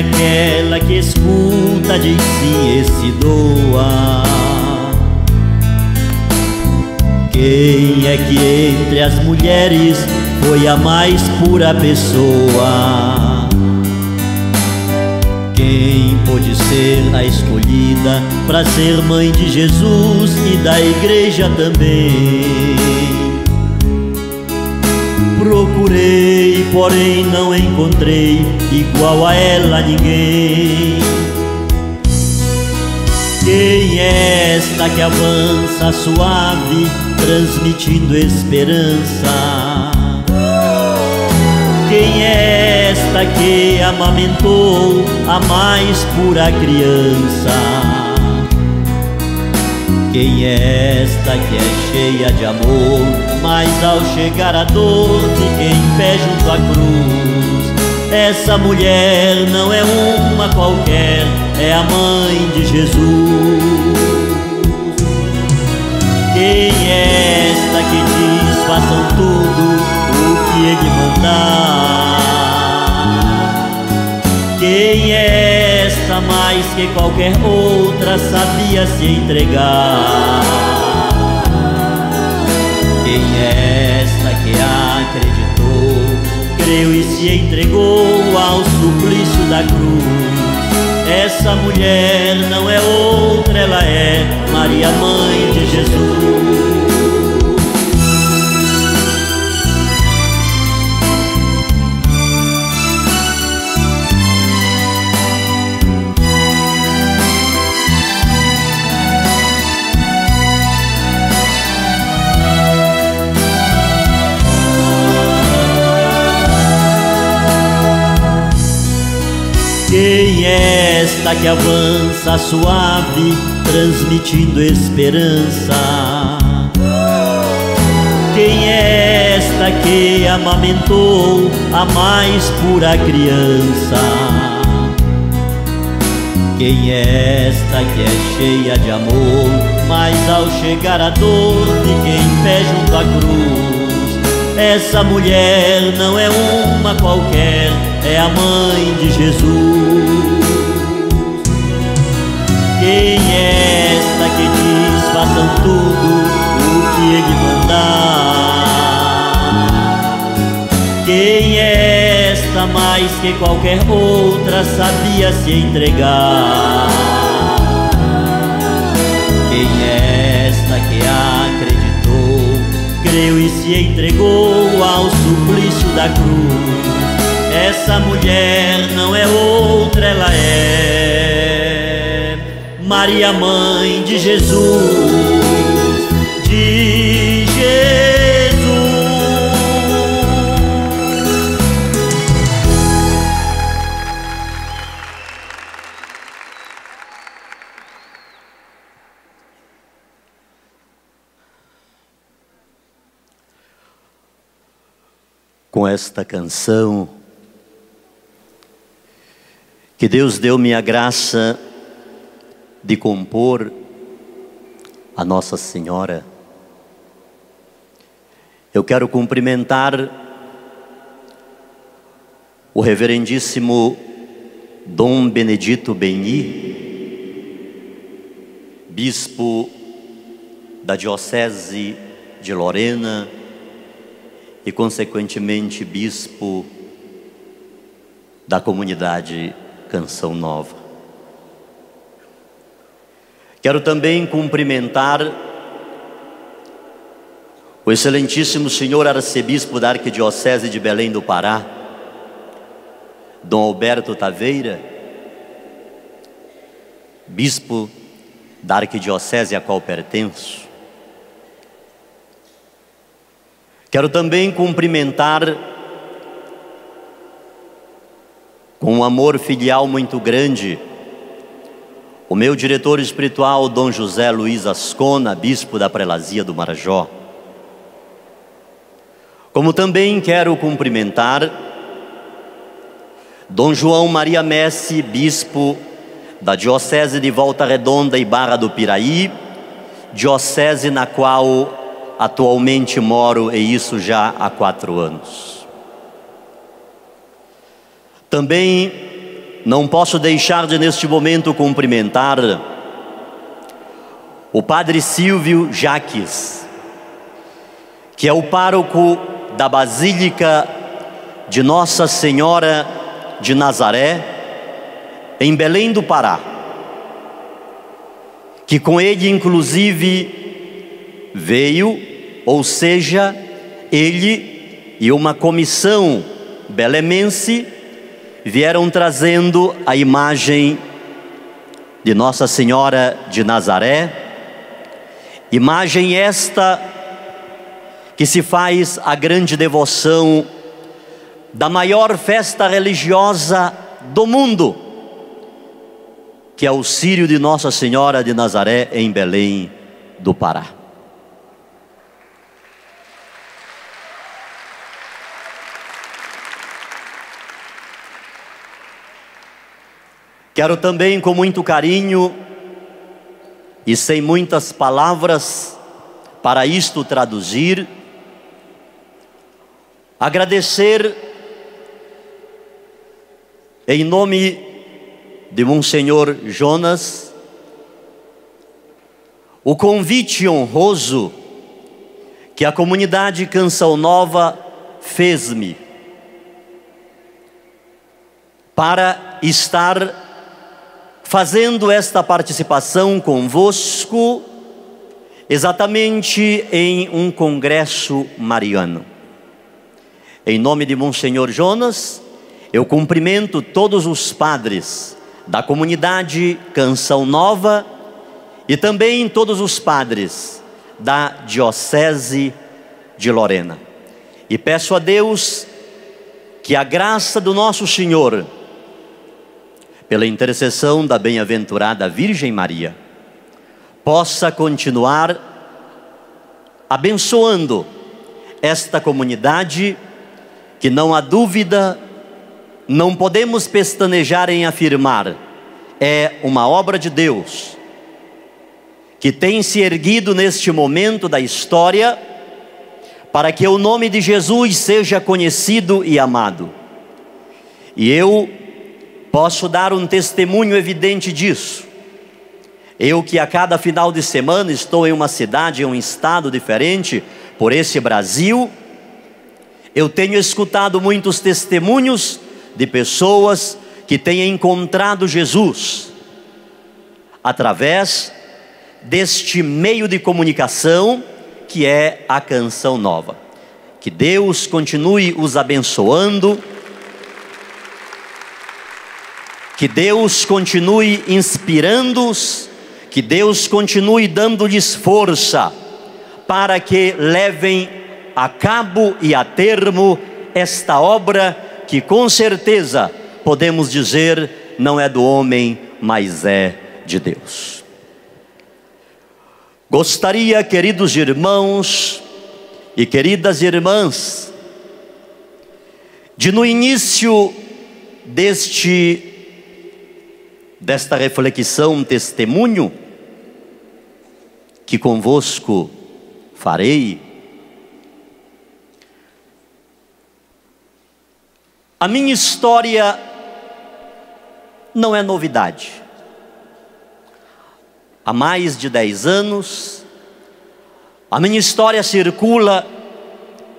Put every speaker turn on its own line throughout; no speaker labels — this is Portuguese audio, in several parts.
aquela que escuta de si e se doa? Quem é que entre as mulheres foi a mais pura pessoa? Quem pôde ser a escolhida para ser mãe de Jesus e da igreja também? Procurei, porém não encontrei igual a ela ninguém. Quem é esta que avança suave, transmitindo esperança? Quem é esta que amamentou a mais pura criança? Quem é esta que é cheia de amor, mas ao chegar a dor fica em pé junto à cruz? Essa mulher não é uma qualquer, é a mãe de Jesus. Quem é esta que diz façam tudo o que ele mandar? Quem é esta mais que qualquer outra sabia se entregar? Quem é esta que acreditou, creu e se entregou ao suplício da cruz? Essa mulher não é outra, ela é Maria, mãe de Jesus. Quem é esta que avança suave, transmitindo esperança? Quem é esta que amamentou a mais pura criança? Quem é esta que é cheia de amor, mas ao chegar a dor fica em pé junto à cruz? Essa mulher não é uma qualquer, é a mãe de Jesus. Quem é esta que diz façam tudo o que ele mandar? Quem é esta mais que qualquer outra sabia se entregar? Quem é esta que acreditou, creu e se entregou ao suplício da cruz? Essa mulher não é outra, ela é Maria, mãe de Jesus, de Jesus. Com esta canção, que Deus deu-me a graça de compor a Nossa Senhora, eu quero cumprimentar o reverendíssimo Dom Benedito Beni, bispo da Diocese de Lorena e, consequentemente, bispo da comunidade Canção Nova. Quero também cumprimentar o excelentíssimo senhor arcebispo da Arquidiocese de Belém do Pará, Dom Alberto Taveira, bispo da Arquidiocese a qual pertenço. Quero também cumprimentar com um amor filial muito grande o meu diretor espiritual, Dom José Luiz Ascona, bispo da Prelazia do Marajó. Como também quero cumprimentar Dom João Maria Messi, bispo da Diocese de Volta Redonda e Barra do Piraí, diocese na qual atualmente moro, e isso já há 4 anos. Também não posso deixar de neste momento cumprimentar o Padre Silvio Jaques, que é o pároco da Basílica de Nossa Senhora de Nazaré, em Belém do Pará, que com ele inclusive veio, ou seja, ele e uma comissão belemense vieram trazendo a imagem de Nossa Senhora de Nazaré, imagem esta que se faz a grande devoção da maior festa religiosa do mundo, que é o Círio de Nossa Senhora de Nazaré em Belém do Pará. Quero também, com muito carinho e sem muitas palavras para isto traduzir, agradecer em nome de Monsenhor Jonas o convite honroso que a comunidade Canção Nova fez-me para estar fazendo esta participação convosco exatamente em um congresso mariano. Em nome de Monsenhor Jonas, eu cumprimento todos os padres da comunidade Canção Nova e também todos os padres da Diocese de Lorena. E peço a Deus que a graça do nosso Senhor, pela intercessão da bem-aventurada Virgem Maria, possa continuar abençoando esta comunidade, que não há dúvida, não podemos pestanejar em afirmar, é uma obra de Deus, que tem se erguido neste momento da história, para que o nome de Jesus seja conhecido e amado. E eu posso dar um testemunho evidente disso. Eu que a cada final de semana estou em uma cidade, em um estado diferente, por esse Brasil, eu tenho escutado muitos testemunhos de pessoas que têm encontrado Jesus através deste meio de comunicação que é a Canção Nova. Que Deus continue os abençoando, que Deus continue inspirando-os, que Deus continue dando-lhes força para que levem a cabo e a termo esta obra que com certeza podemos dizer não é do homem, mas é de Deus. Gostaria, queridos irmãos e queridas irmãs, de no início desta reflexão, testemunho que convosco farei, a minha história não é novidade. Há mais de 10 anos, a minha história circula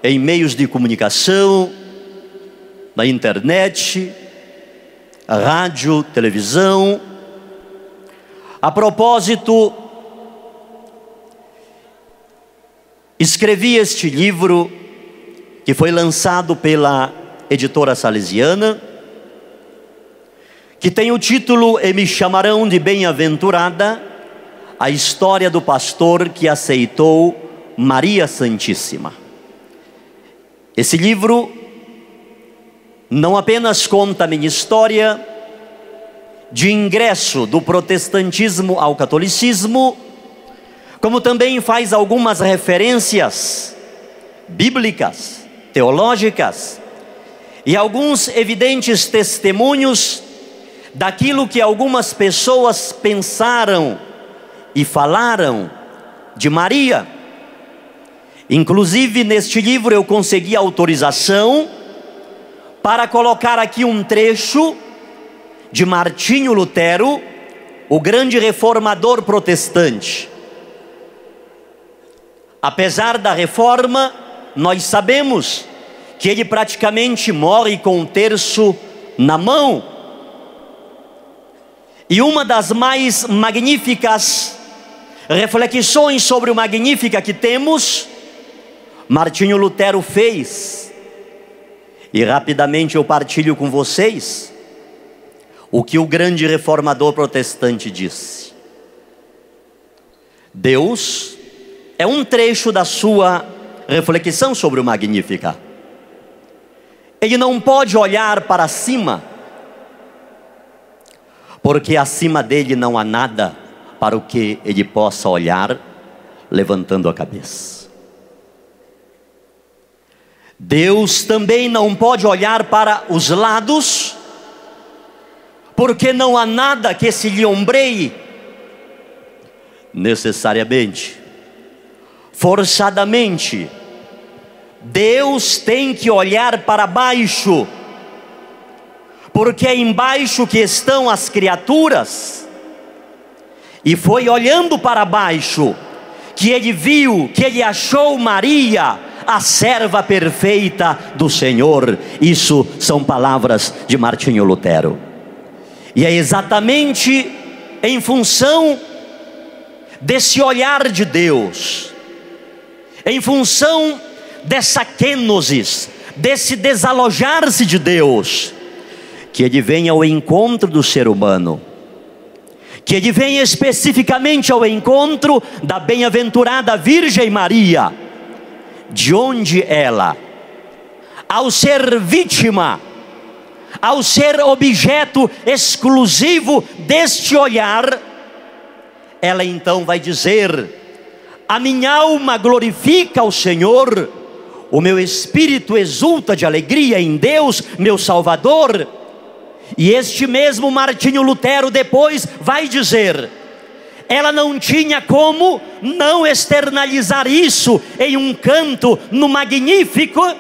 em meios de comunicação, na internet, rádio, televisão. A propósito, escrevi este livro que foi lançado pela editora salesiana, que tem o título E Me Chamarão de Bem-aventurada, a história do pastor que aceitou Maria Santíssima. Esse livro não apenas conta a minha história de ingresso do protestantismo ao catolicismo, como também faz algumas referências bíblicas, teológicas, e alguns evidentes testemunhos daquilo que algumas pessoas pensaram e falaram de Maria. Inclusive neste livro eu consegui autorização para colocar aqui um trecho de Martinho Lutero, o grande reformador protestante. Apesar da reforma, nós sabemos que ele praticamente morre com um terço na mão. E uma das mais magníficas reflexões sobre o Magnífica que temos, Martinho Lutero fez. E rapidamente eu partilho com vocês o que o grande reformador protestante disse. Deus é um trecho da sua reflexão sobre o Magnífica. Ele não pode olhar para cima, porque acima dele não há nada para o que ele possa olhar levantando a cabeça. Deus também não pode olhar para os lados, porque não há nada que se lhe ombreie necessariamente, forçadamente. Deus tem que olhar para baixo, porque é embaixo que estão as criaturas. E foi olhando para baixo que ele viu, que ele achou Maria, a serva perfeita do Senhor. Isso são palavras de Martinho Lutero. E é exatamente em função desse olhar de Deus, em função dessa kenosis, desse desalojar-se de Deus, que ele vem ao encontro do ser humano, que ele vem especificamente ao encontro da bem-aventurada Virgem Maria, de onde ela, ao ser vítima, ao ser objeto exclusivo deste olhar, ela então vai dizer: a minha alma glorifica ao Senhor, o meu espírito exulta de alegria em Deus, meu Salvador. E este mesmo Martinho Lutero depois vai dizer: ela não tinha como não externalizar isso em um canto no Magnífica,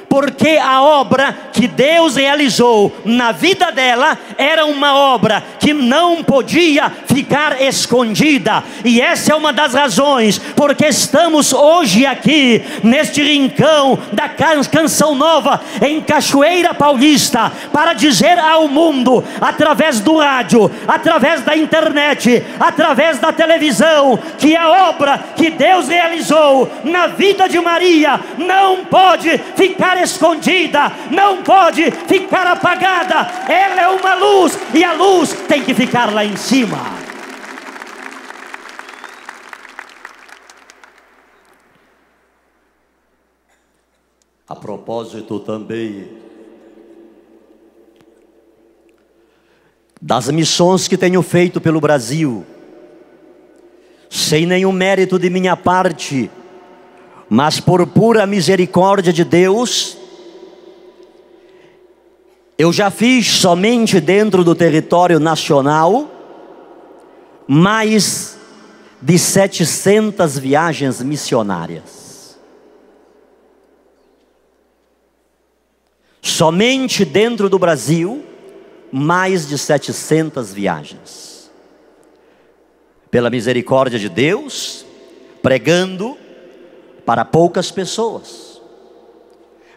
porque a obra que Deus realizou na vida dela era uma obra que não podia ficar escondida. E essa é uma das razões porque estamos hoje aqui neste rincão da Canção Nova em Cachoeira Paulista, para dizer ao mundo, através do rádio, através da internet, através da televisão, que a obra que Deus realizou na vida de Maria não pode ficar escondida, não pode ficar apagada. Ela é uma luz, e a luz tem que ficar lá em cima. A propósito também das missões que tenho feito pelo Brasil, sem nenhum mérito de minha parte, mas por pura misericórdia de Deus, eu já fiz somente dentro do território nacional mais de 700 viagens missionárias. Somente dentro do Brasil, mais de 700 viagens. Pela misericórdia de Deus, pregando para poucas pessoas,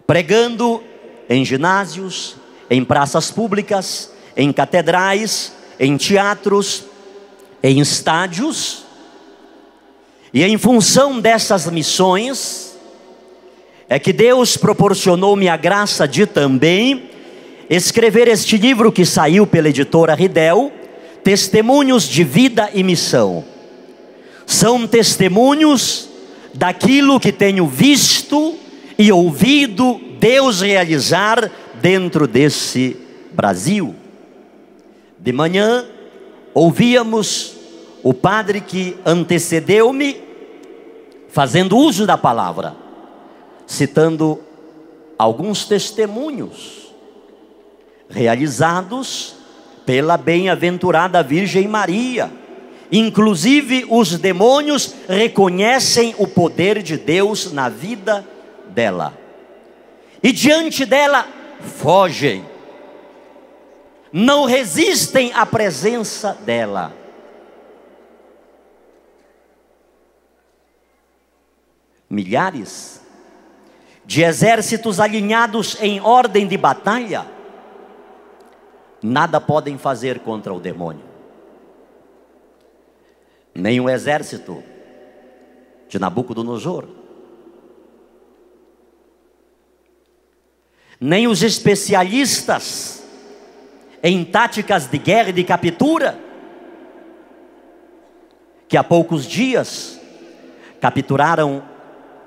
pregando em ginásios, em praças públicas, em catedrais, em teatros, em estádios. E em função dessas missões é que Deus proporcionou-me a graça de também escrever este livro que saiu pela editora Ridel, Testemunhos de Vida e Missão. São testemunhos daquilo que tenho visto e ouvido Deus realizar dentro desse Brasil. De manhã ouvíamos o padre que antecedeu-me fazendo uso da palavra, citando alguns testemunhos realizados pela bem-aventurada Virgem Maria. Inclusive os demônios reconhecem o poder de Deus na vida dela, e diante dela fogem. não resistem à presença dela. Milhares de exércitos alinhados em ordem de batalha nada podem fazer contra o demônio. Nem o exército de Nabucodonosor, nem os especialistas em táticas de guerra e de captura, que há poucos dias capturaram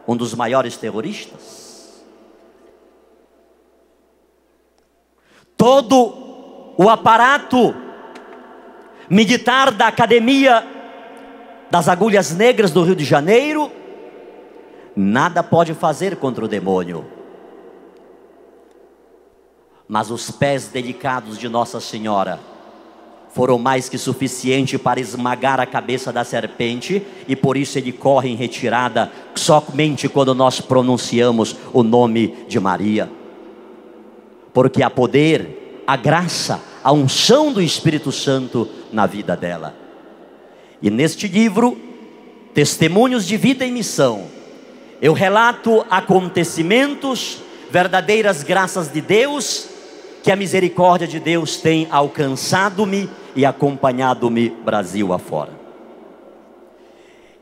um dos maiores terroristas. Todo o aparato militar da Academia das Agulhas Negras do Rio de Janeiro nada pode fazer contra o demônio. Mas os pés delicados de Nossa Senhora foram mais que suficiente para esmagar a cabeça da serpente, e por isso ele corre em retirada somente quando nós pronunciamos o nome de Maria. Porque há poder, a graça, a unção do Espírito Santo na vida dela. E neste livro, Testemunhos de Vida e Missão, eu relato acontecimentos, verdadeiras graças de Deus, que a misericórdia de Deus tem alcançado-me e acompanhado-me Brasil afora.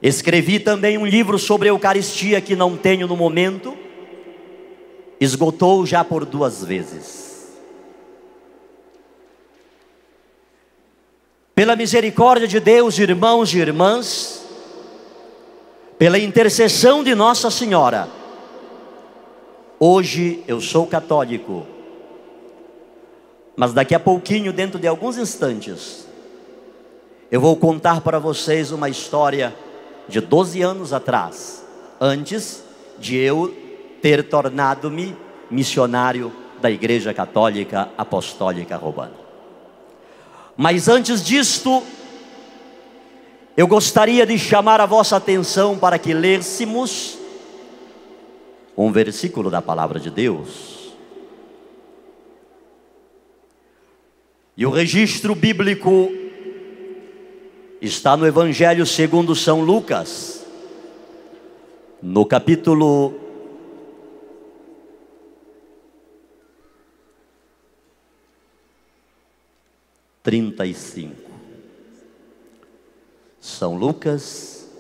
Escrevi também um livro sobre a Eucaristia que não tenho no momento, esgotou já por 2 vezes. Pela misericórdia de Deus, irmãos e irmãs, pela intercessão de Nossa Senhora, hoje eu sou católico. Mas daqui a pouquinho, dentro de alguns instantes, eu vou contar para vocês uma história de 12 anos atrás, antes de eu ter tornado-me missionário da Igreja Católica Apostólica Romana. Mas antes disto, eu gostaria de chamar a vossa atenção para que lêssemos um versículo da Palavra de Deus. E o registro bíblico está no Evangelho segundo São Lucas, no capítulo 35. São Lucas,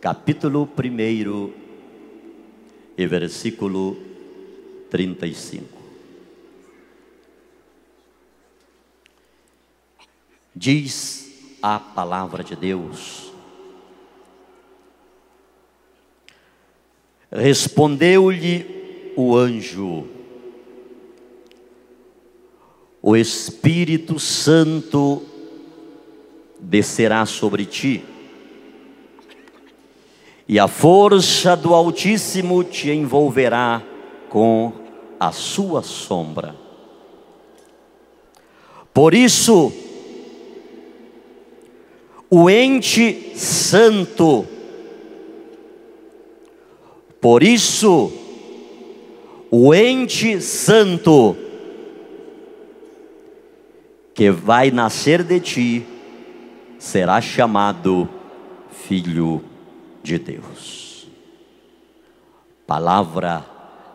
capítulo 1 e versículo 35. Diz a palavra de Deus: respondeu-lhe o anjo: o Espírito Santo descerá sobre ti, e a força do Altíssimo te envolverá com a sua sombra. Por isso, o ente santo, por isso, o ente santo que vai nascer de ti será chamado Filho de Deus. Palavra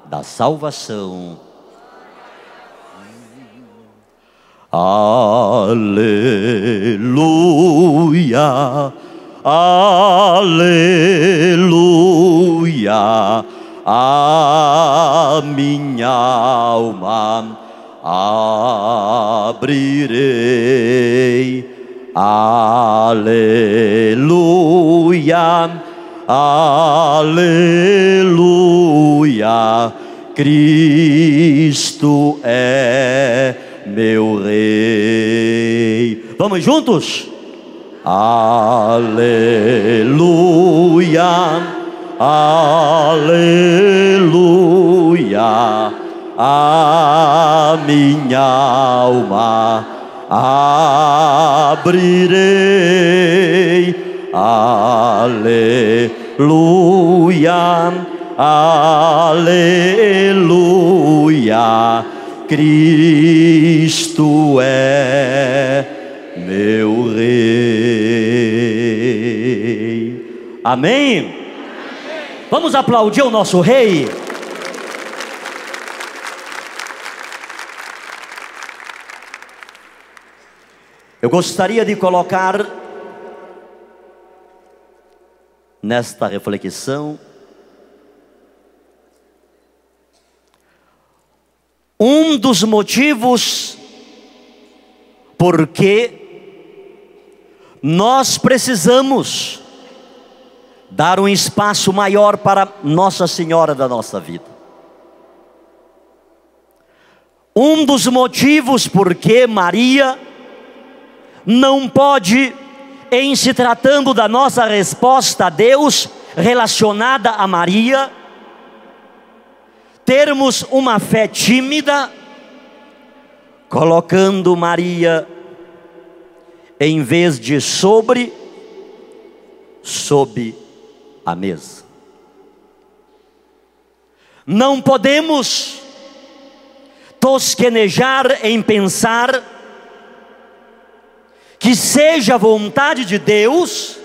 da salvação. Aleluia, aleluia, a minha alma abrirei. Aleluia, aleluia, Cristo é meu Rei. Vamos juntos? Aleluia, aleluia, a minha alma abrirei. Aleluia, aleluia, Cristo é meu Rei. Amém? Vamos aplaudir o nosso Rei. Eu gostaria de colocar nesta reflexão um dos motivos porque nós precisamos dar um espaço maior para Nossa Senhora da nossa vida. Um dos motivos porque Maria não pode, em se tratando da nossa resposta a Deus relacionada a Maria, termos uma fé tímida, colocando Maria em vez de sob a mesa. Não podemos tosquenejar em pensar que seja a vontade de Deus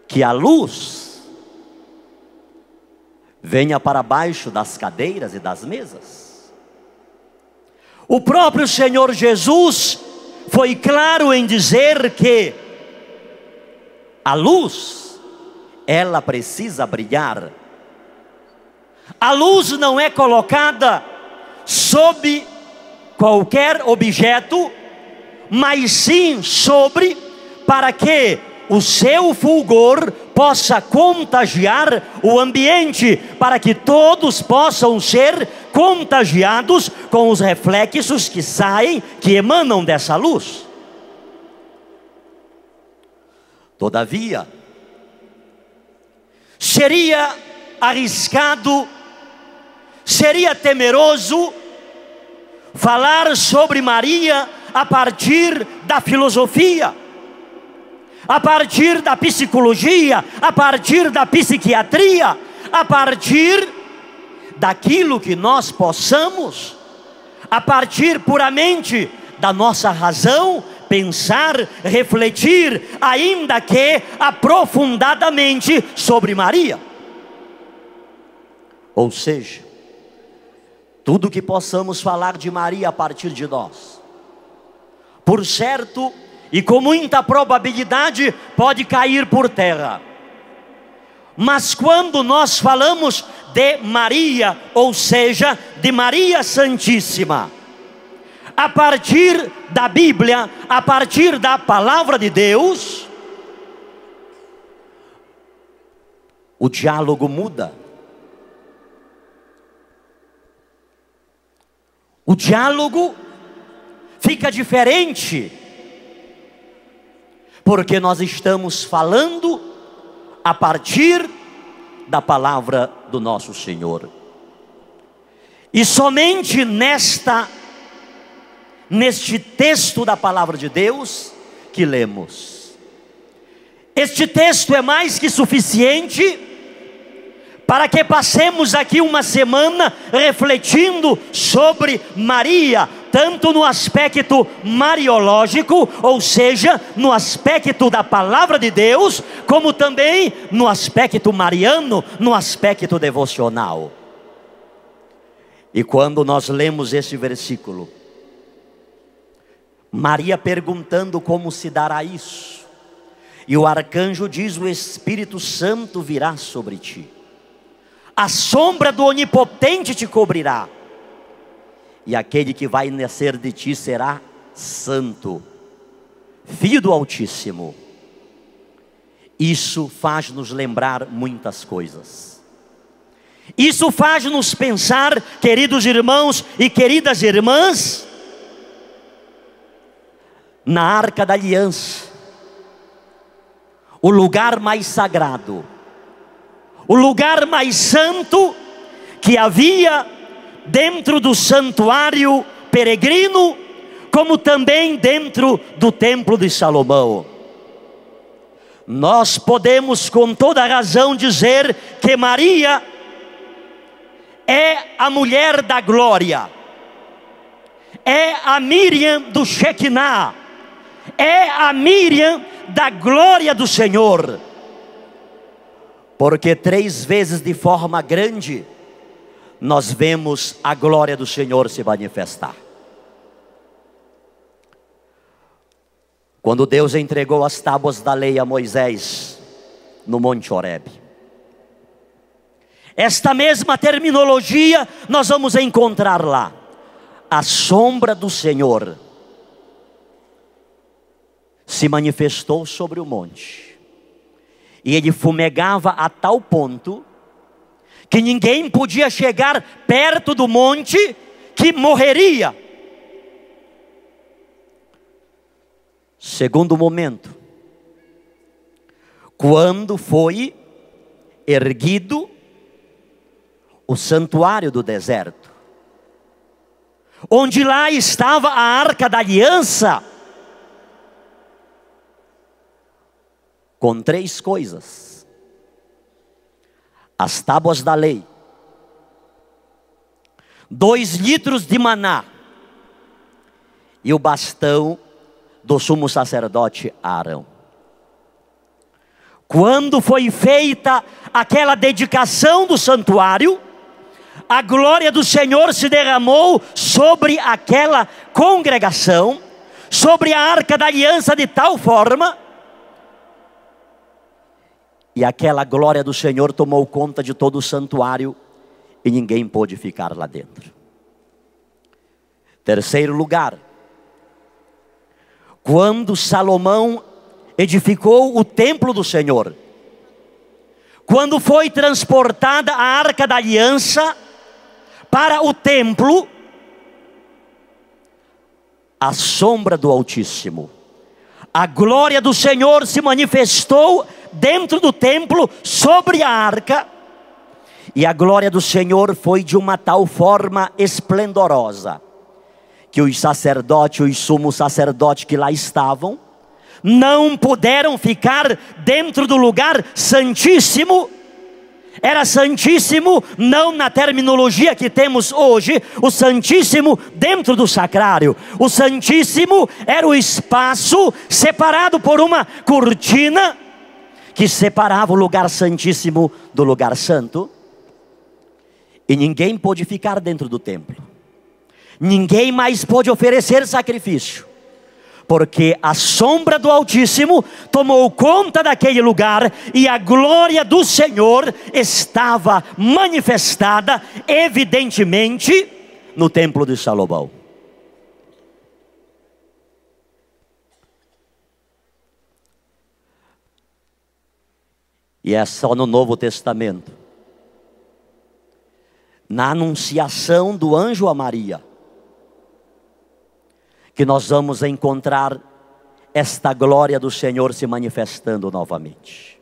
que a luz venha para baixo das cadeiras e das mesas. O próprio Senhor Jesus foi claro em dizer que a luz, ela precisa brilhar. A luz não é colocada sob qualquer objeto, mas sim sobre, para que o seu fulgor possa contagiar o ambiente, para que todos possam ser contagiados com os reflexos que saem, que emanam dessa luz. Todavia, seria arriscado, seria temeroso falar sobre Maria a partir da filosofia, a partir da psicologia, a partir da psiquiatria, a partir daquilo que nós possamos, a partir puramente da nossa razão, pensar, refletir, ainda que aprofundadamente sobre Maria. Ou seja, tudo que possamos falar de Maria a partir de nós, por certo e com muita probabilidade pode cair por terra. Mas quando nós falamos de Maria, ou seja, de Maria Santíssima, a partir da Bíblia, a partir da palavra de Deus, o diálogo muda. O diálogo fica diferente, porque nós estamos falando a partir da palavra do nosso Senhor. E somente neste texto da palavra de Deus que lemos. Este texto é mais que suficiente para que passemos aqui uma semana refletindo sobre Maria, tanto no aspecto mariológico, ou seja, no aspecto da palavra de Deus, como também no aspecto mariano, no aspecto devocional. E quando nós lemos esse versículo, Maria perguntando como se dará isso, e o arcanjo diz: o Espírito Santo virá sobre ti, a sombra do Onipotente te cobrirá, e aquele que vai nascer de ti será santo, filho do Altíssimo. Isso faz-nos lembrar muitas coisas. Isso faz-nos pensar, queridos irmãos e queridas irmãs, na Arca da Aliança, o lugar mais sagrado, o lugar mais santo que havia dentro do santuário peregrino, como também dentro do templo de Salomão. Nós podemos com toda razão dizer que Maria é a mulher da glória, é a Miriam do Shekinah, é a Miriam da glória do Senhor. Porque 3 vezes de forma grande nós vemos a glória do Senhor se manifestar. Quando Deus entregou as tábuas da lei a Moisés no Monte Horebe, esta mesma terminologia nós vamos encontrar lá. A sombra do Senhor se manifestou sobre o monte, e ele fumegava a tal ponto que ninguém podia chegar perto do monte, que morreria. Segundo momento, quando foi erguido o santuário do deserto, onde lá estava a arca da aliança, com 3 coisas: as tábuas da lei, 2 litros de maná e o bastão do sumo sacerdote Arão. Quando foi feita aquela dedicação do santuário, a glória do Senhor se derramou sobre aquela congregação, sobre a arca da aliança, de tal forma, e aquela glória do Senhor tomou conta de todo o santuário, e ninguém pôde ficar lá dentro. Terceiro lugar, quando Salomão edificou o templo do Senhor, quando foi transportada a arca da aliança para o templo, a sombra do Altíssimo, a glória do Senhor se manifestou dentro do templo sobre a arca, e a glória do Senhor foi de uma tal forma esplendorosa, que os sacerdotes, os sumos sacerdotes que lá estavam, não puderam ficar dentro do lugar santíssimo. Era santíssimo não na terminologia que temos hoje, o santíssimo dentro do sacrário. O santíssimo era o espaço separado por uma cortina, que separava o lugar santíssimo do lugar santo, e ninguém pôde ficar dentro do templo. Ninguém mais pôde oferecer sacrifício, porque a sombra do Altíssimo tomou conta daquele lugar, e a glória do Senhor estava manifestada evidentemente no templo de Salomão. E é só no Novo Testamento, na anunciação do anjo a Maria, que nós vamos encontrar esta glória do Senhor se manifestando novamente.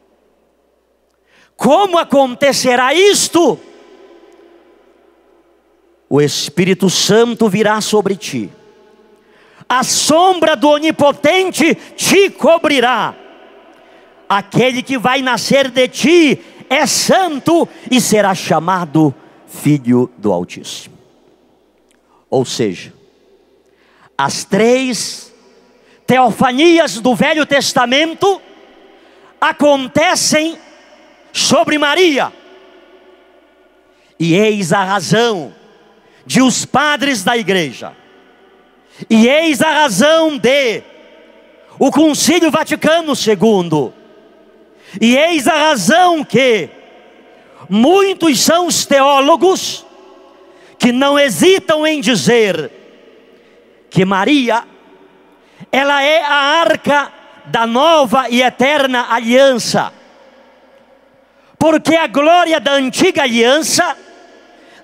Como acontecerá isto? O Espírito Santo virá sobre ti, a sombra do Onipotente te cobrirá. Aquele que vai nascer de ti é santo e será chamado Filho do Altíssimo. Ou seja, as 3 teofanias do Velho Testamento acontecem sobre Maria. E eis a razão de os padres da igreja, e eis a razão de o Concílio Vaticano II, e eis a razão que muitos são os teólogos que não hesitam em dizer que Maria, ela é a arca da nova e eterna aliança, porque a glória da antiga aliança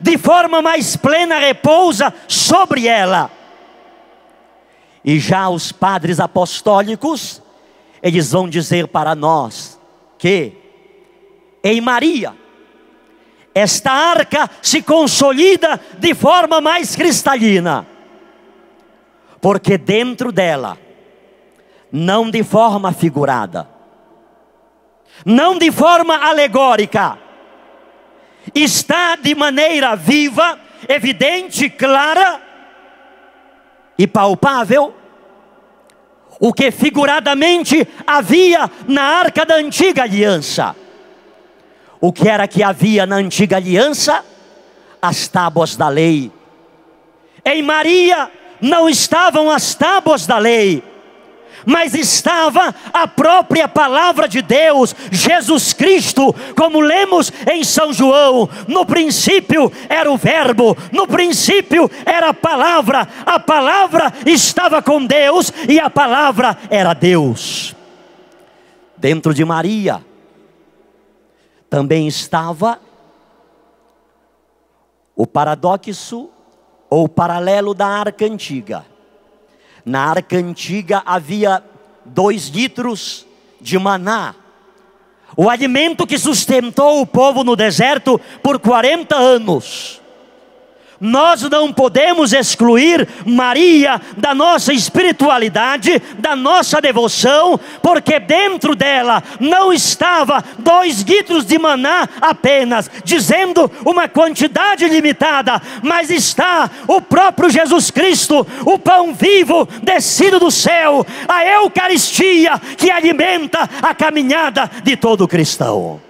de forma mais plena repousa sobre ela. E já os padres apostólicos, eles vão dizer para nós que em Maria esta arca se consolida de forma mais cristalina, porque dentro dela, não de forma figurada, não de forma alegórica,
está de maneira viva, evidente, clara e palpável o que figuradamente havia na arca da antiga aliança. O que era que havia na antiga aliança? As tábuas da lei. Em Maria não estavam as tábuas da lei, mas estava a própria palavra de Deus, Jesus Cristo, como lemos em São João: no princípio era o verbo, no princípio era a palavra estava com Deus e a palavra era Deus. Dentro de Maria também estava o paradoxo ou paralelo da arca antiga. Na arca antiga havia 2 litros de maná, o alimento que sustentou o povo no deserto por 40 anos. Nós não podemos excluir Maria da nossa espiritualidade, da nossa devoção, porque dentro dela não estava 2 litros de maná apenas, dizendo uma quantidade limitada, mas está o próprio Jesus Cristo, o pão vivo descido do céu, a Eucaristia que alimenta a caminhada de todo cristão.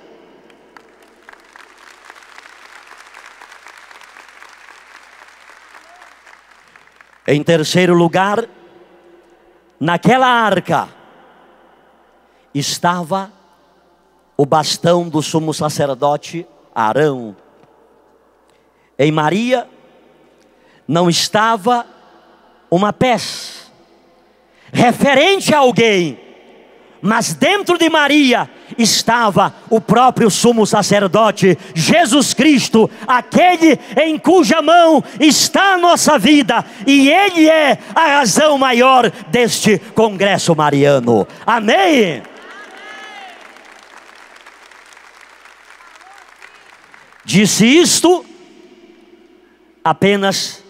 Em terceiro lugar, naquela arca estava o bastão do sumo sacerdote Arão. Em Maria não estava uma peça referente a alguém, mas dentro de Maria estava o próprio sumo sacerdote, Jesus Cristo, aquele em cuja mão está a nossa vida, e Ele é a razão maior deste congresso mariano. Amém? Disse isto apenas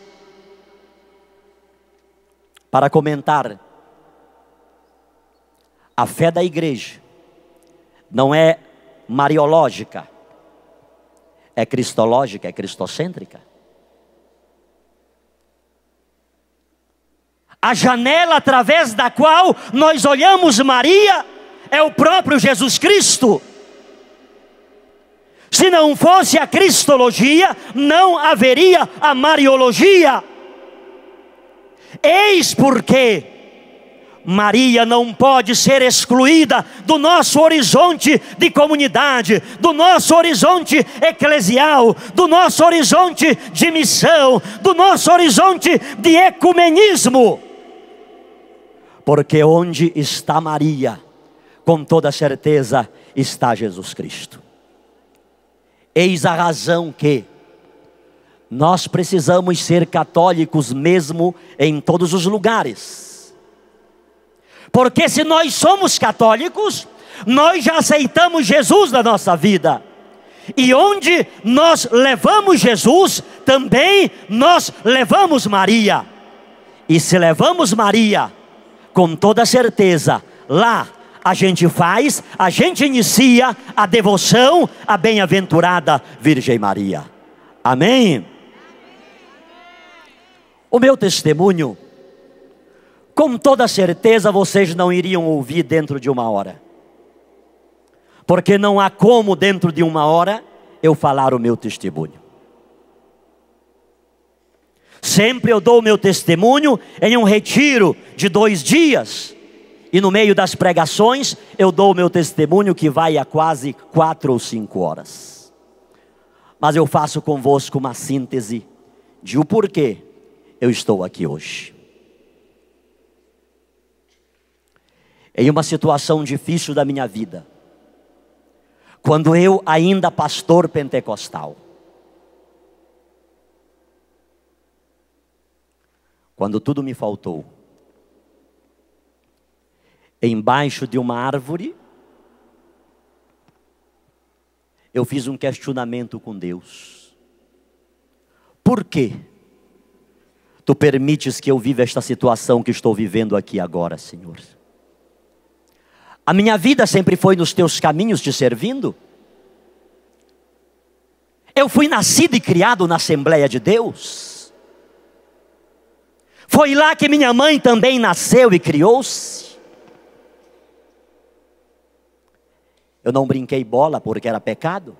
para comentar. A fé da igreja não é mariológica, é cristológica, é cristocêntrica. A janela através da qual nós olhamos Maria é o próprio Jesus Cristo. Se não fosse a cristologia, não haveria a mariologia. Eis porque Maria não pode ser excluída do nosso horizonte de comunidade, do nosso horizonte eclesial, do nosso horizonte de missão, do nosso horizonte de ecumenismo. Porque onde está Maria, com toda certeza está Jesus Cristo. Eis a razão que nós precisamos ser católicos mesmo em todos os lugares. Porque se nós somos católicos, nós já aceitamos Jesus na nossa vida. E onde nós levamos Jesus, também nós levamos Maria. E se levamos Maria, com toda certeza, lá a gente inicia a devoção à bem-aventurada Virgem Maria. Amém? O meu testemunho, com toda certeza vocês não iriam ouvir dentro de 1 hora. Porque não há como dentro de 1 hora eu falar o meu testemunho. Sempre eu dou o meu testemunho em um retiro de 2 dias. E no meio das pregações eu dou o meu testemunho que vai a quase 4 ou 5 horas. Mas eu faço convosco uma síntese de o porquê eu estou aqui hoje. Em uma situação difícil da minha vida, quando eu ainda pastor pentecostal, quando tudo me faltou, embaixo de uma árvore, eu fiz um questionamento com Deus. Por quê Tu permites que eu viva esta situação que estou vivendo aqui agora, Senhor? A minha vida sempre foi nos Teus caminhos te servindo. Eu fui nascido e criado na Assembleia de Deus. Foi lá que minha mãe também nasceu e criou-se. Eu não brinquei bola porque era pecado.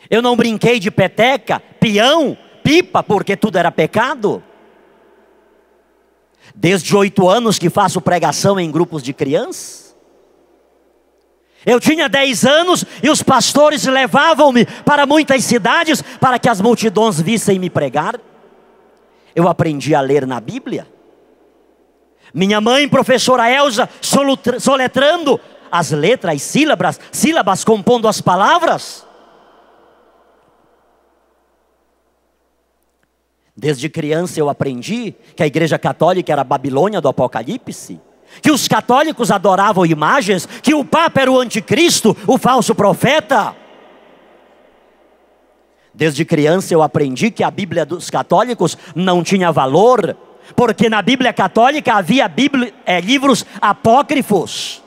Eu não brinquei de peteca, peão, pipa, porque tudo era pecado. Desde 8 anos que faço pregação em grupos de crianças. Eu tinha 10 anos e os pastores levavam-me para muitas cidades para que as multidões vissem me pregar. Eu aprendi a ler na Bíblia. Minha mãe, professora Elza, soletrando as letras, as sílabas, compondo as palavras. Desde criança eu aprendi que a igreja católica era a Babilônia do Apocalipse, que os católicos adoravam imagens, que o Papa era o anticristo, o falso profeta. Desde criança eu aprendi que a Bíblia dos católicos não tinha valor, porque na Bíblia católica havia livros apócrifos.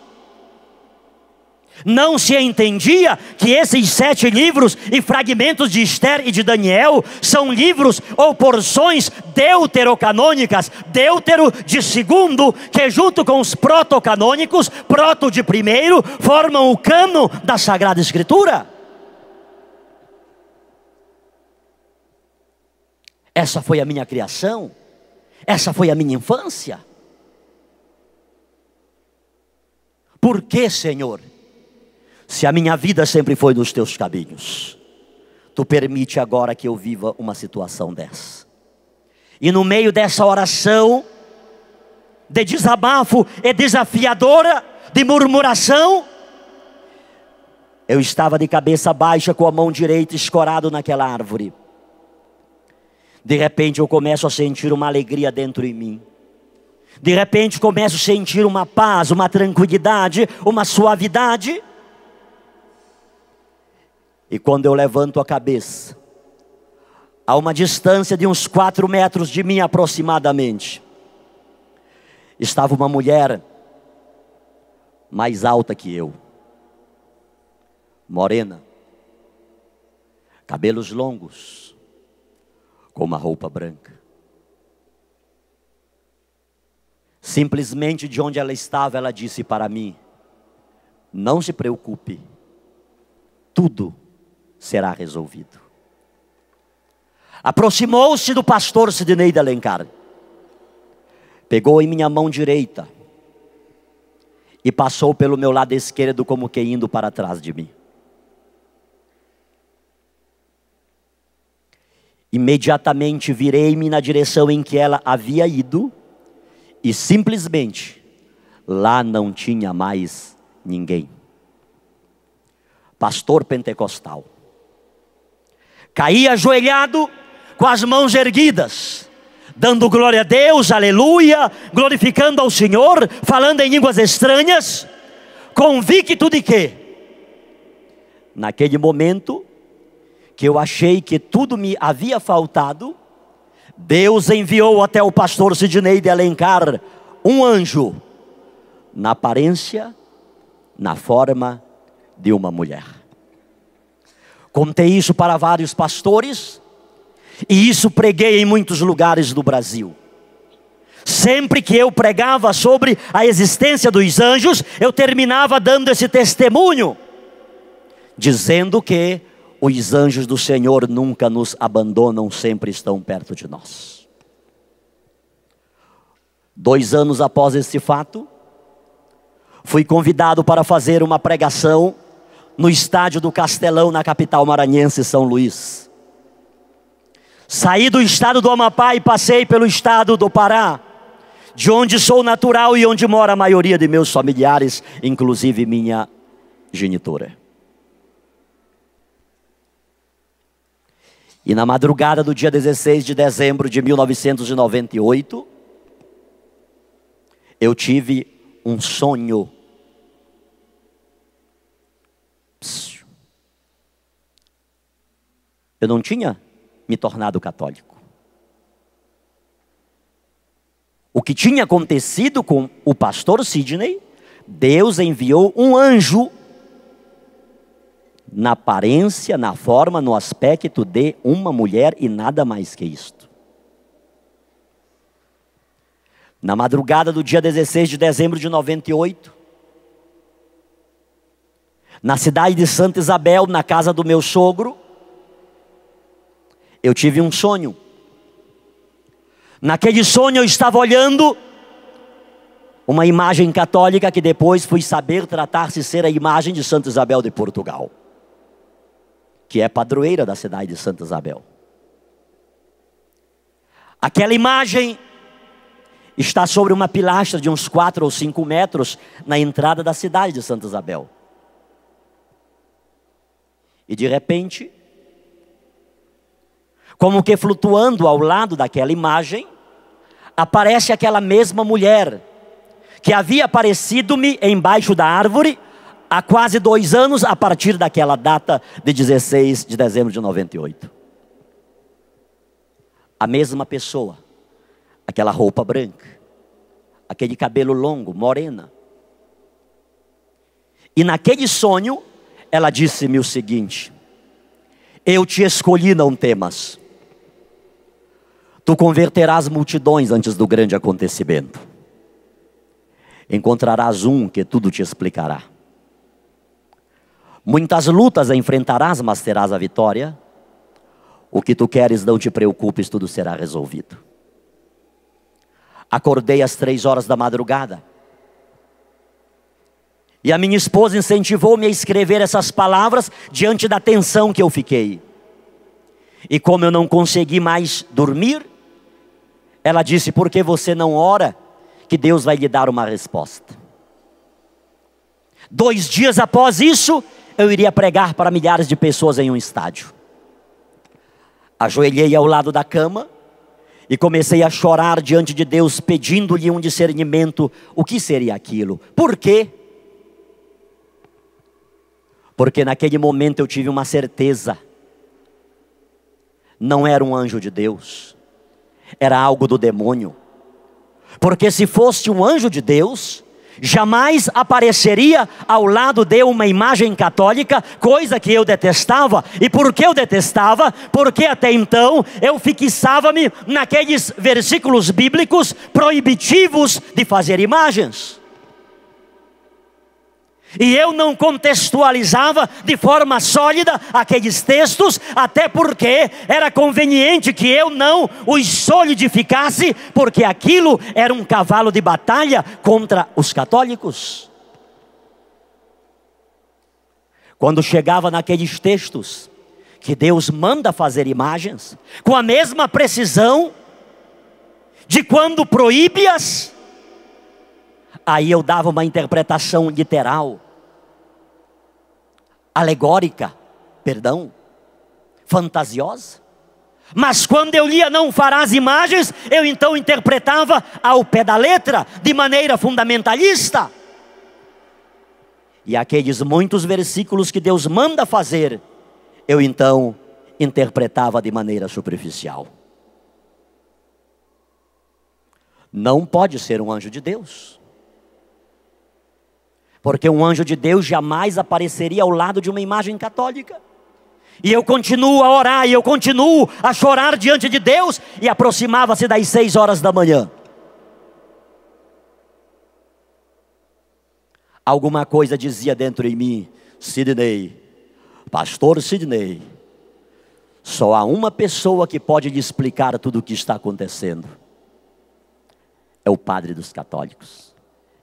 Não se entendia que esses 7 livros e fragmentos de Esther e de Daniel são livros ou porções deuterocanônicas, deutero de segundo, que junto com os protocanônicos, proto de primeiro, formam o cânon da Sagrada Escritura. Essa foi a minha criação, essa foi a minha infância. Por que, Senhor? Se a minha vida sempre foi nos teus caminhos, tu permite agora que eu viva uma situação dessa. E no meio dessa oração de desabafo e desafiadora, de murmuração, eu estava de cabeça baixa com a mão direita escorado naquela árvore. De repente eu começo a sentir uma alegria dentro de mim. De repente começo a sentir uma paz, uma tranquilidade, uma suavidade. E quando eu levanto a cabeça, a uma distância de uns 4 metros de mim aproximadamente, estava uma mulher mais alta que eu, morena, cabelos longos, com uma roupa branca. Simplesmente de onde ela estava, ela disse para mim: não se preocupe, tudo será resolvido. Aproximou-se do pastor Sidnei de Alencar, pegou em minha mão direita e passou pelo meu lado esquerdo como que indo para trás de mim. Imediatamente virei-me na direção em que ela havia ido e simplesmente lá não tinha mais ninguém. Pastor pentecostal. Caí ajoelhado, com as mãos erguidas, dando glória a Deus, aleluia, glorificando ao Senhor, falando em línguas estranhas, convicto de que, naquele momento, que eu achei que tudo me havia faltado, Deus enviou até o pastor Sidnei de Alencar um anjo, na aparência, na forma de uma mulher. Contei isso para vários pastores, e isso preguei em muitos lugares do Brasil. Sempre que eu pregava sobre a existência dos anjos, eu terminava dando esse testemunho, dizendo que os anjos do Senhor nunca nos abandonam, sempre estão perto de nós. 2 anos após esse fato, fui convidado para fazer uma pregação no estádio do Castelão, na capital maranhense, São Luís. Saí do estado do Amapá e passei pelo estado do Pará, de onde sou natural e onde mora a maioria de meus familiares, inclusive minha genitora. E na madrugada do dia 16 de dezembro de 1998, eu tive um sonho. Eu não tinha me tornado católico. O que tinha acontecido com o pastor Sidnei, Deus enviou um anjo
na aparência, na forma, no aspecto de uma mulher e nada mais que isto. Na madrugada do dia 16 de dezembro de 98, na cidade de Santa Isabel, na casa do meu sogro, eu tive um sonho. Naquele sonho eu estava olhando uma imagem católica que depois fui saber tratar-se ser a imagem de Santa Isabel de Portugal, que é padroeira da cidade de Santa Isabel. Aquela imagem está sobre uma pilastra de uns 4 ou 5 metros na entrada da cidade de Santa Isabel. E de repente, como que flutuando ao lado daquela imagem, aparece aquela mesma mulher que havia aparecido-me embaixo da árvore há quase 2 anos, a partir daquela data de 16 de dezembro de 98. A mesma pessoa, aquela roupa branca, aquele cabelo longo, morena. E naquele sonho, ela disse-me o seguinte: eu te escolhi, não temas. Tu converterás multidões antes do grande acontecimento. Encontrarás um que tudo te explicará. Muitas lutas enfrentarás, mas terás a vitória. O que tu queres, não te preocupes, tudo será resolvido. Acordei às 3 horas da madrugada. E a minha esposa incentivou-me a escrever essas palavras diante da tensão que eu fiquei. E como eu não consegui mais dormir, ela disse: por que você não ora, que Deus vai lhe dar uma resposta. 2 dias após isso, eu iria pregar para milhares de pessoas em um estádio. Ajoelhei ao lado da cama e comecei a chorar diante de Deus, pedindo-lhe um discernimento. O que seria aquilo? Por quê? Porque naquele momento eu tive uma certeza. Não era um anjo de Deus, era algo do demônio. Porque se fosse um anjo de Deus, jamais apareceria ao lado de uma imagem católica, coisa que eu detestava. E por que eu detestava? Porque até então eu fixava-me naqueles versículos bíblicos proibitivos de fazer imagens. E eu não contextualizava de forma sólida aqueles textos, até porque era conveniente que eu não os solidificasse, porque aquilo era um cavalo de batalha contra os católicos. Quando chegava naqueles textos que Deus manda fazer imagens, com a mesma precisão de quando proíbe-as, aí eu dava uma interpretação literal, alegórica, fantasiosa. Mas quando eu lia não farás imagens, eu então interpretava ao pé da letra, de maneira fundamentalista. E aqueles muitos versículos que Deus manda fazer, eu então interpretava de maneira superficial. Não pode ser um anjo de Deus. Porque um anjo de Deus jamais apareceria ao lado de uma imagem católica. E eu continuo a orar, e eu continuo a chorar diante de Deus. E aproximava-se das 6 horas da manhã. Alguma coisa dizia dentro em mim: Sidney, pastor Sidney, só há uma pessoa que pode lhe explicar tudo o que está acontecendo. É o padre dos católicos.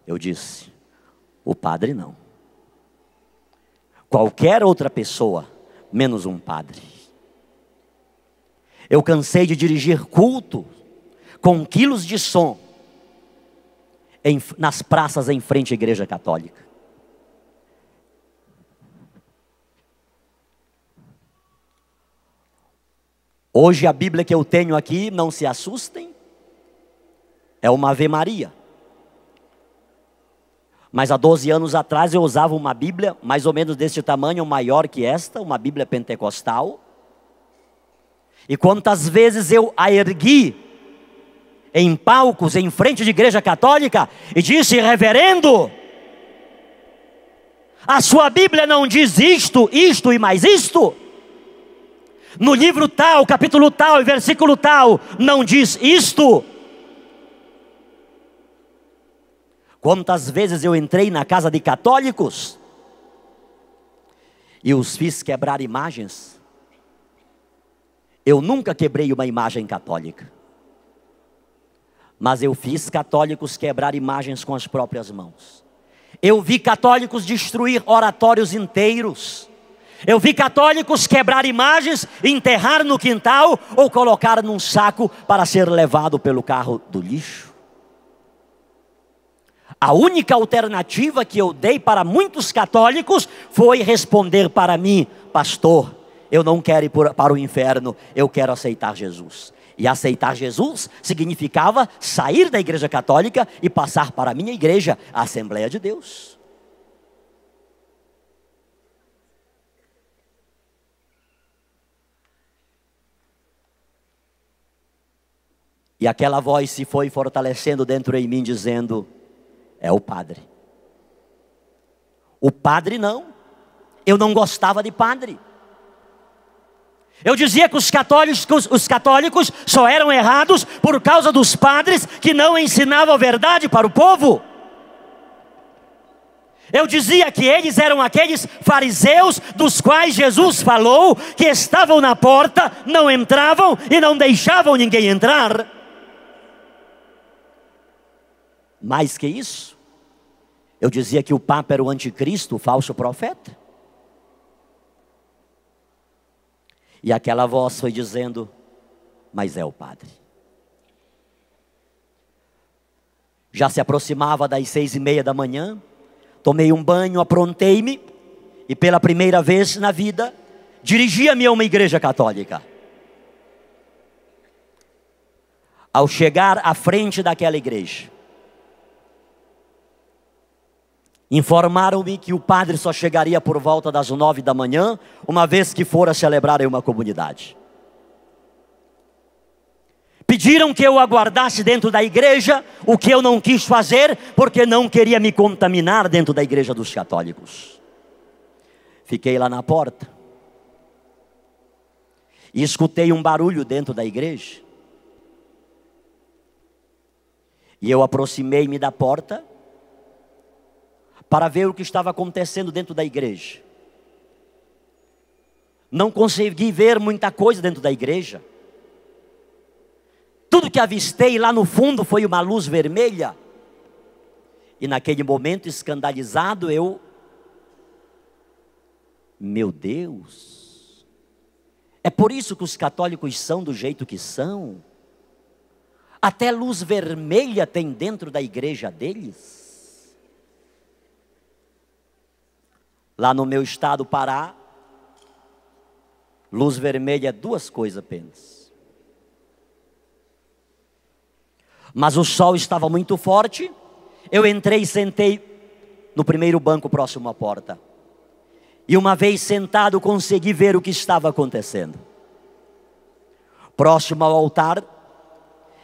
Eu disse: o padre não. Qualquer outra pessoa, menos um padre. Eu cansei de dirigir culto com quilos de som nas praças em frente à igreja católica. Hoje a Bíblia que eu tenho aqui, não se assustem, é uma Ave Maria. Mas há 12 anos atrás eu usava uma Bíblia mais ou menos deste tamanho, maior que esta, uma Bíblia pentecostal. E quantas vezes eu a ergui em palcos, em frente de igreja católica, e disse: reverendo,
A sua Bíblia não diz isto, isto e mais isto? No livro tal, capítulo tal e versículo tal, não diz isto? Quantas vezes eu entrei na casa de católicos e os fiz quebrar imagens? Eu nunca quebrei uma imagem católica, mas eu fiz católicos quebrar imagens com as próprias mãos. Eu vi católicos destruir oratórios inteiros. Eu vi católicos quebrar imagens, enterrar no quintal ou colocar num saco para ser levado pelo carro do lixo. A única alternativa que eu dei para muitos católicos foi responder para mim: pastor, eu não quero ir para o inferno, eu quero aceitar Jesus. E aceitar Jesus significava sair da igreja católica e passar para a minha igreja, a Assembleia de Deus. E aquela voz se foi fortalecendo dentro de mim, dizendo: é o padre. O padre não. Eu não gostava de padre. Eu dizia que os católicos só eram errados por causa dos padres que não ensinavam a verdade para o povo. Eu dizia que eles eram aqueles fariseus dos quais Jesus falou que estavam na porta, não entravam e não deixavam ninguém entrar. Mais que isso, eu dizia que o Papa era o anticristo, o falso profeta. E aquela voz foi dizendo: mas é o padre. Já se aproximava das 6:30 da manhã. Tomei um banho, aprontei-me e pela primeira vez na vida dirigia-me a uma igreja católica. Ao chegar à frente daquela igreja, informaram-me que o padre só chegaria por volta das 9 da manhã, uma vez que fora celebrar em uma comunidade. Pediram que eu aguardasse dentro da igreja, o que eu não quis fazer, porque não queria me contaminar dentro da igreja dos católicos. Fiquei lá na porta e escutei um barulho dentro da igreja. E eu aproximei-me da porta para ver o que estava acontecendo dentro da igreja. Não consegui ver muita coisa dentro da igreja. Tudo que avistei lá no fundo foi uma luz vermelha. E naquele momento, escandalizado, meu Deus, é por isso que os católicos são do jeito que são? Até luz vermelha tem dentro da igreja deles? Lá no meu estado, Pará, luz vermelha é 2 coisas apenas. Mas o sol estava muito forte. Eu entrei e sentei no primeiro banco próximo à porta. E uma vez sentado, consegui ver o que estava acontecendo. Próximo ao altar,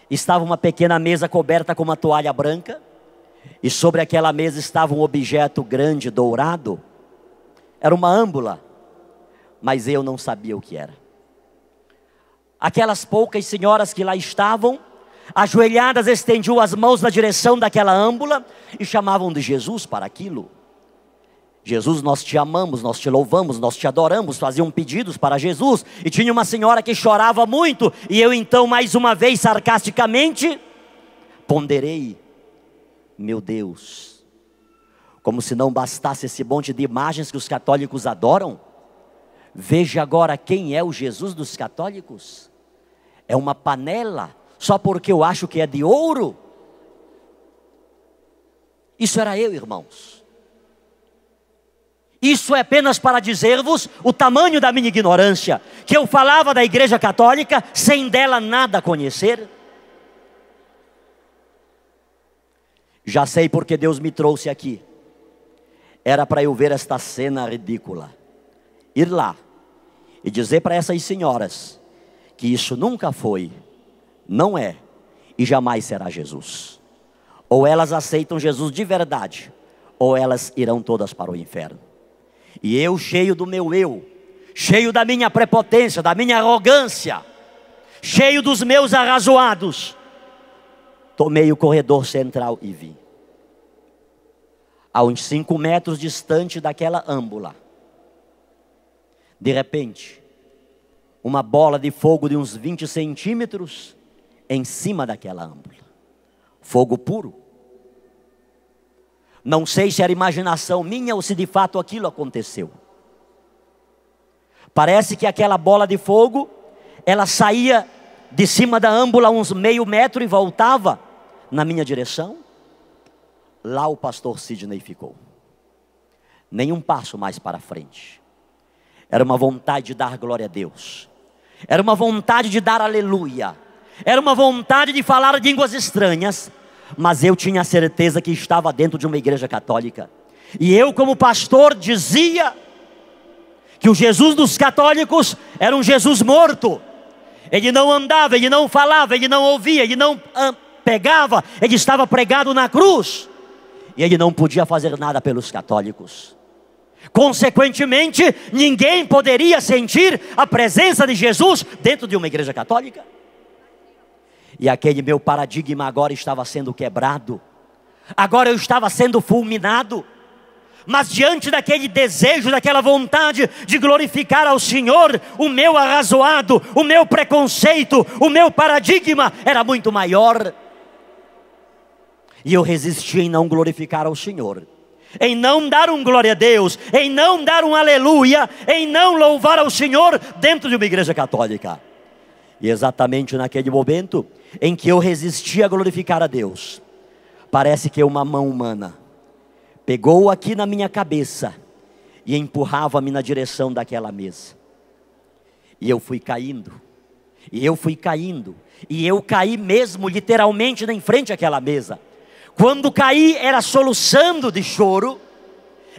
estava uma pequena mesa coberta com uma toalha branca. E sobre aquela mesa estava um objeto grande, dourado. Era uma âmbula, mas eu não sabia o que era. Aquelas poucas senhoras que lá estavam, ajoelhadas, estendiam as mãos na direção daquela âmbula e chamavam de Jesus para aquilo. Jesus, nós te amamos, nós te louvamos, nós te adoramos. Faziam pedidos para Jesus. E tinha uma senhora que chorava muito. E eu então, mais uma vez, sarcasticamente, ponderei: meu Deus, como se não bastasse esse monte de imagens que os católicos adoram, veja agora quem é o Jesus dos católicos. É uma panela, só porque eu acho que é de ouro. Isso era eu, irmãos. Isso é apenas para dizer-vos o tamanho da minha ignorância, que eu falava da igreja católica sem dela nada conhecer. Já sei porque Deus me trouxe aqui. Era para eu ver esta cena ridícula. Ir lá e dizer para essas senhoras que isso nunca foi, não é e jamais será Jesus. Ou elas aceitam Jesus de verdade, ou elas irão todas para o inferno. E eu, cheio do meu eu, cheio da minha prepotência, da minha arrogância, cheio dos meus arrazoados, tomei o corredor central e vim. A uns 5 metros distante daquela âmbula, de repente, uma bola de fogo de uns 20 centímetros em cima daquela âmbula. Fogo puro. Não sei se era imaginação minha ou se de fato aquilo aconteceu. Parece que aquela bola de fogo, ela saía de cima da âmbula uns meio metro e voltava na minha direção. Lá o pastor Sidney ficou. Nem um passo mais para frente. Era uma vontade de dar glória a Deus. Era uma vontade de dar aleluia. Era uma vontade de falar línguas estranhas. Mas eu tinha certeza que estava dentro de uma igreja católica. E eu, como pastor, dizia que o Jesus dos católicos era um Jesus morto. Ele não andava, ele não falava, ele não ouvia, ele não pegava, ele estava pregado na cruz. E ele não podia fazer nada pelos católicos. Consequentemente, ninguém poderia sentir a presença de Jesus dentro de uma igreja católica. E aquele meu paradigma agora estava sendo quebrado. Agora eu estava sendo fulminado. Mas diante daquele desejo, daquela vontade de glorificar ao Senhor, o meu arrazoado, o meu preconceito, o meu paradigma era muito maior. E eu resisti em não glorificar ao Senhor, em não dar um glória a Deus, em não dar um aleluia, em não louvar ao Senhor dentro de uma igreja católica. E exatamente naquele momento em que eu resisti a glorificar a Deus, parece que uma mão humana pegou aqui na minha cabeça e empurrava-me na direção daquela mesa. E eu fui caindo, e eu fui caindo, e eu caí mesmo literalmente em frente àquela mesa. Quando caí era soluçando de choro,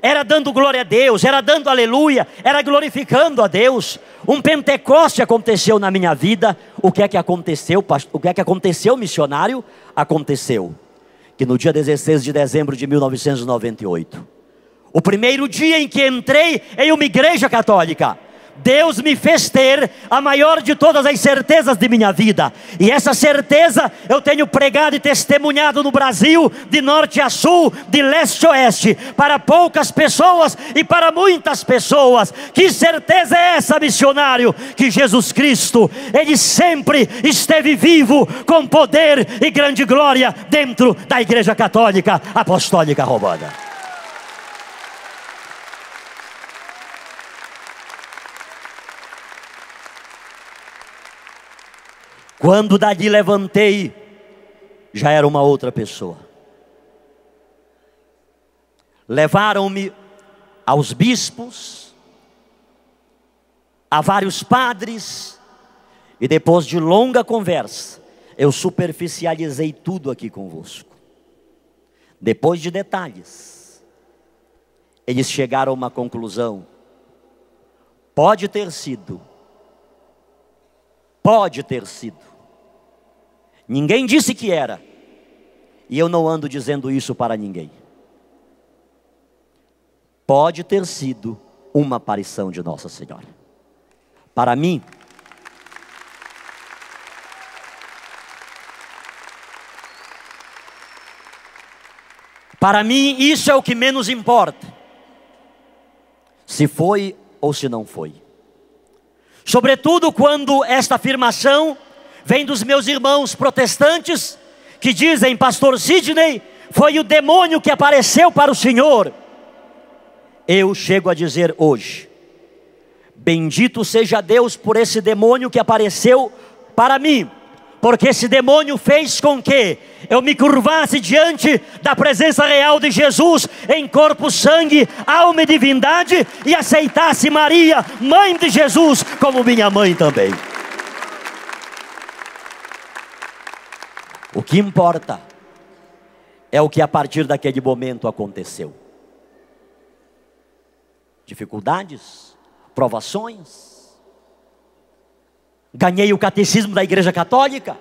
era dando glória a Deus, era dando aleluia, era glorificando a Deus. Um Pentecoste aconteceu na minha vida. O que é que aconteceu, pastor? O que é que aconteceu, missionário? Aconteceu que no dia 16 de dezembro de 1998, o primeiro dia em que entrei em uma igreja católica, Deus me fez ter a maior de todas as certezas de minha vida. E essa certeza eu tenho pregado e testemunhado no Brasil, de norte a sul, de leste a oeste, para poucas pessoas e para muitas pessoas. Que certeza é essa, missionário? Que Jesus Cristo, Ele sempre esteve vivo, com poder e grande glória, dentro da Igreja Católica Apostólica Romana. Quando dali levantei, já era uma outra pessoa. Levaram-me aos bispos, a vários padres, e depois de longa conversa, eu superficializei tudo aqui convosco. Depois de detalhes, eles chegaram a uma conclusão. Pode ter sido. Ninguém disse que era. E eu não ando dizendo isso para ninguém. Pode ter sido uma aparição de Nossa Senhora. Para mim, isso é o que menos importa. Se foi ou se não foi. Sobretudo quando esta afirmação vem dos meus irmãos protestantes, que dizem: pastor Sidney, foi o demônio que apareceu para o senhor. Eu chego a dizer hoje: bendito seja Deus por esse demônio que apareceu para mim, porque esse demônio fez com que eu me curvasse diante da presença real de Jesus, em corpo, sangue, alma e divindade, e aceitasse Maria, mãe de Jesus, como minha mãe também. O que importa é o que a partir daquele momento aconteceu. Dificuldades, provações. Ganhei o catecismo da Igreja Católica.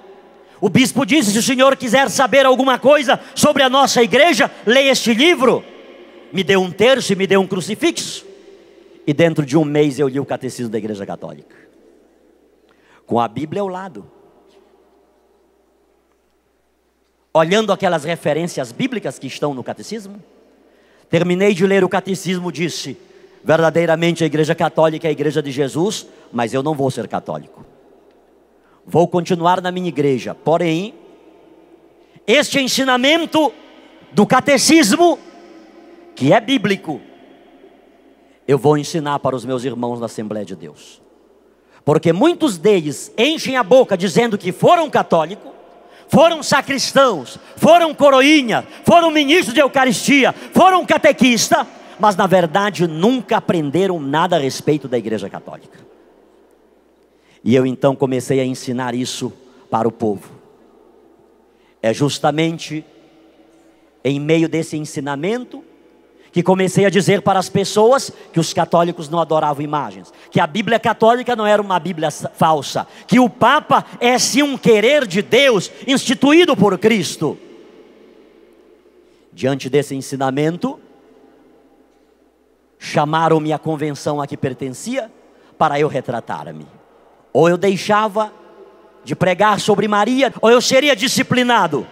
O bispo disse: se o senhor quiser saber alguma coisa sobre a nossa igreja, leia este livro. me deu um terço e me deu um crucifixo. E dentro de um mês eu li o catecismo da Igreja Católica, com a Bíblia ao lado, olhando aquelas referências bíblicas que estão no catecismo. Terminei de ler o catecismo, disse: verdadeiramente a Igreja Católica é a Igreja de Jesus, mas eu não vou ser católico. Vou continuar na minha igreja, porém, este ensinamento do catecismo, que é bíblico, eu vou ensinar para os meus irmãos na Assembleia de Deus. Porque muitos deles enchem a boca dizendo que foram católicos, foram sacristãos, foram coroinha, foram ministros de Eucaristia, foram catequista, mas na verdade nunca aprenderam nada a respeito da Igreja Católica. E eu então comecei a ensinar isso para o povo. É justamente em meio desse ensinamento que comecei a dizer para as pessoas que os católicos não adoravam imagens, que a Bíblia católica não era uma Bíblia falsa, que o Papa é sim um querer de Deus instituído por Cristo. Diante desse ensinamento, chamaram-me à convenção a que pertencia para eu retratar-me. Ou eu deixava de pregar sobre Maria, ou eu seria disciplinado,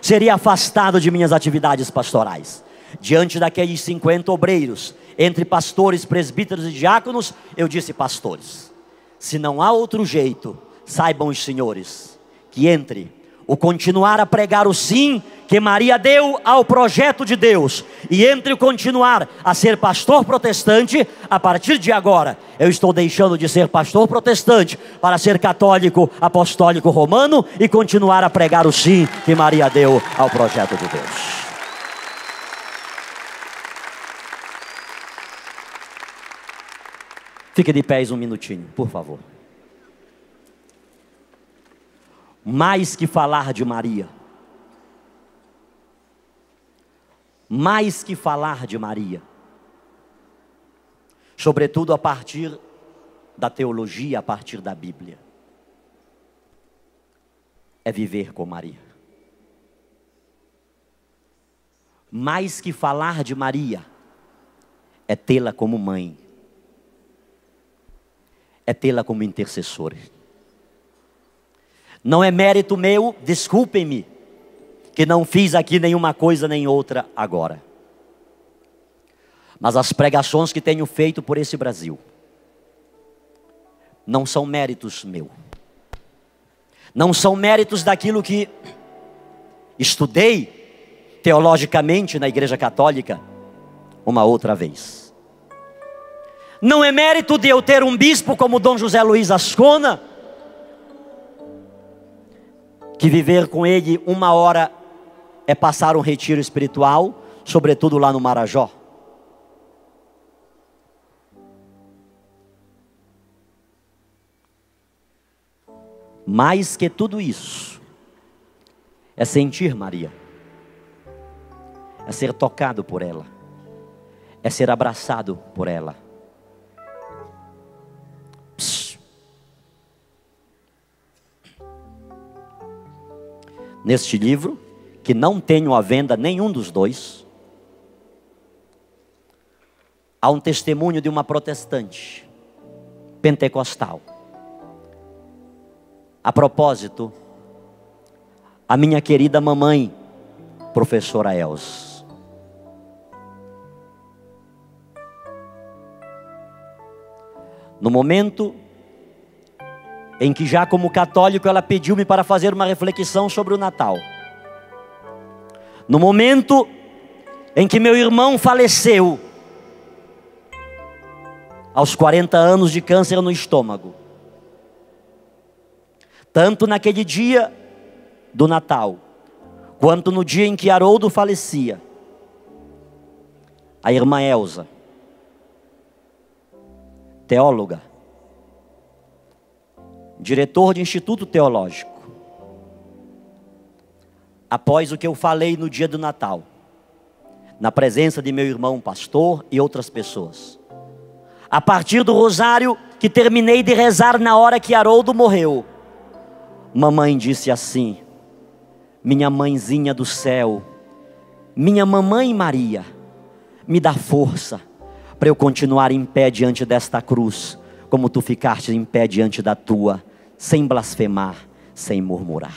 seria afastado de minhas atividades pastorais. Diante daqueles 50 obreiros, entre pastores, presbíteros e diáconos, eu disse: pastores, se não há outro jeito, saibam os senhores, que entre o continuar a pregar o sim que Maria deu ao projeto de Deus, e entre o continuar a ser pastor protestante, a partir de agora, eu estou deixando de ser pastor protestante, para ser católico apostólico romano, e continuar a pregar o sim que Maria deu ao projeto de Deus. Fique de pés um minutinho, por favor. Mais que falar de Maria, mais que falar de Maria, sobretudo a partir da teologia, a partir da Bíblia, é viver com Maria. Mais que falar de Maria, é tê-la como mãe, é tê-la como intercessora. Não é mérito meu, desculpem-me, que não fiz aqui nenhuma coisa nem outra agora. Mas as pregações que tenho feito por esse Brasil, não são méritos meus. Não são méritos daquilo que estudei teologicamente na Igreja Católica uma outra vez. Não é mérito de eu ter um bispo como Dom José Luiz Ascona, que viver com ele uma hora é passar um retiro espiritual, sobretudo lá no Marajó. Mais que tudo isso, é sentir Maria, é ser tocado por ela, é ser abraçado por ela. Neste livro, que não tenho à venda nenhum dos dois, há um testemunho de uma protestante pentecostal. A propósito, a minha querida mamãe, professora Elza. No momento em que já como católico ela pediu-me para fazer uma reflexão sobre o Natal. No momento em que meu irmão faleceu, aos 40 anos de câncer no estômago. Tanto naquele dia do Natal, quanto no dia em que Haroldo falecia, a irmã Elza, teóloga, diretor de instituto teológico, após o que eu falei no dia do Natal, na presença de meu irmão pastor e outras pessoas, a partir do rosário que terminei de rezar na hora que Haroldo morreu, mamãe disse assim: minha mãezinha do céu, minha mamãe Maria, me dá força para eu continuar em pé diante desta cruz, como tu ficaste em pé diante da tua, sem blasfemar, sem murmurar.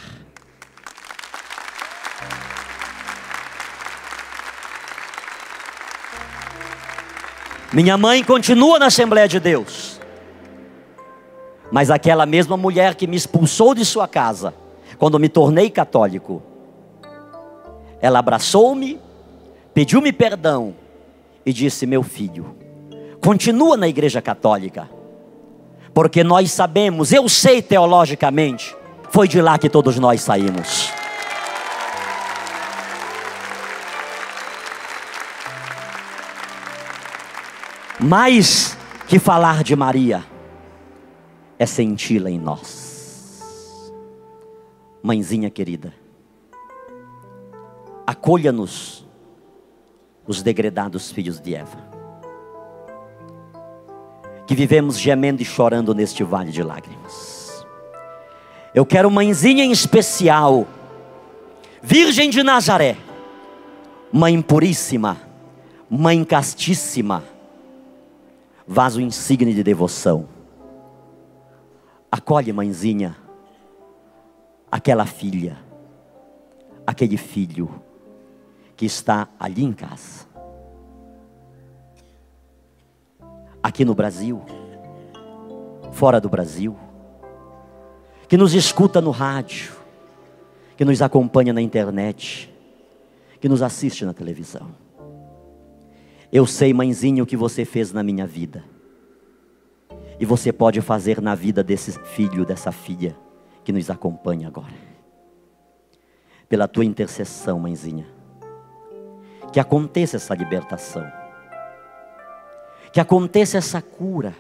Minha mãe continua na Assembleia de Deus, mas aquela mesma mulher que me expulsou de sua casa, quando me tornei católico, ela abraçou-me, pediu-me perdão e disse: meu filho, continua na igreja católica, porque nós sabemos, eu sei teologicamente, foi de lá que todos nós saímos. Mais que falar de Maria, é senti-la em nós. Mãezinha querida, acolha-nos, os degredados filhos de Eva, que vivemos gemendo e chorando neste vale de lágrimas. Eu quero, mãezinha em especial, Virgem de Nazaré, Mãe puríssima, Mãe castíssima, vaso insigne de devoção, acolhe, mãezinha, aquela filha, aquele filho que está ali em casa, aqui no Brasil, fora do Brasil, que nos escuta no rádio, que nos acompanha na internet, que nos assiste na televisão. Eu sei, mãezinha, o que você fez na minha vida, e você pode fazer na vida desse filho, dessa filha que nos acompanha agora. Pela tua intercessão, mãezinha, que aconteça essa libertação, que aconteça essa cura,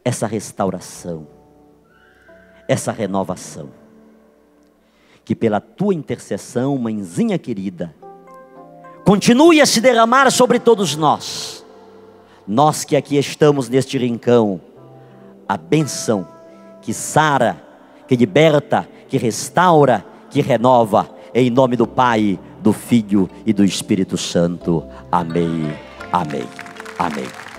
essa restauração, essa renovação. Que pela tua intercessão, mãezinha querida, continue a se derramar sobre todos nós, nós que aqui estamos neste rincão, a bênção que sara, que liberta, que restaura, que renova, em nome do Pai, do Filho e do Espírito Santo. Amém, amém, amém.